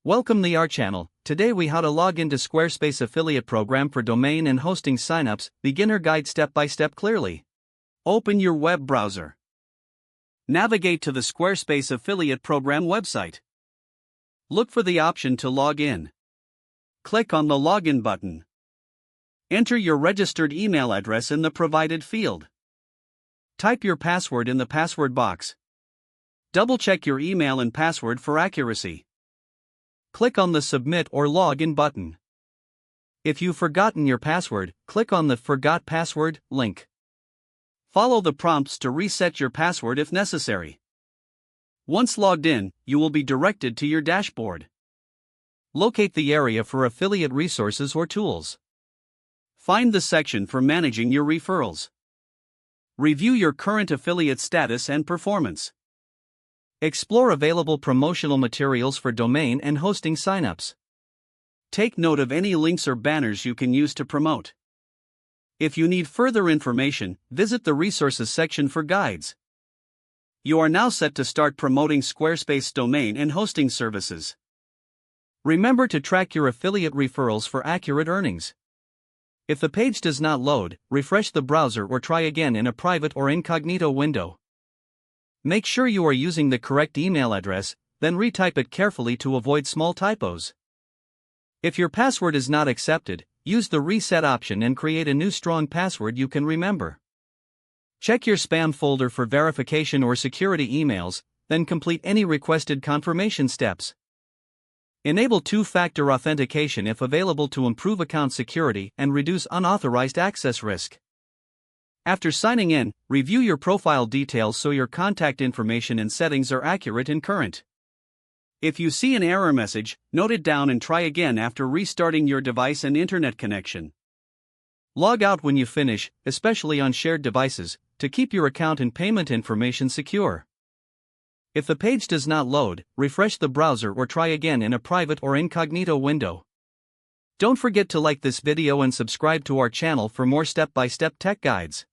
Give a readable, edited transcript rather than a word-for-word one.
Welcome to our channel. Today we how to log into Squarespace affiliate program for domain and hosting signups, beginner guide step by step clearly. Open your web browser. Navigate to the Squarespace affiliate program website. Look for the option to log in. Click on the login button. Enter your registered email address in the provided field. Type your password in the password box. Double-check your email and password for accuracy. Click on the Submit or Login button. If you've forgotten your password, click on the Forgot Password link. Follow the prompts to reset your password if necessary. Once logged in, you will be directed to your dashboard. Locate the area for affiliate resources or tools. Find the section for managing your referrals. Review your current affiliate status and performance. Explore available promotional materials for domain and hosting signups. Take note of any links or banners you can use to promote. If you need further information, visit the resources section for guides. You are now set to start promoting Squarespace domain and hosting services. Remember to track your affiliate referrals for accurate earnings. If the page does not load, refresh the browser or try again in a private or incognito window. Make sure you are using the correct email address, then retype it carefully to avoid small typos. If your password is not accepted, use the reset option and create a new strong password you can remember. Check your spam folder for verification or security emails, then complete any requested confirmation steps. Enable two-factor authentication if available to improve account security and reduce unauthorized access risk. After signing in, review your profile details so your contact information and settings are accurate and current. If you see an error message, note it down and try again after restarting your device and internet connection. Log out when you finish, especially on shared devices, to keep your account and payment information secure. If the page does not load, refresh the browser or try again in a private or incognito window. Don't forget to like this video and subscribe to our channel for more step-by-step tech guides.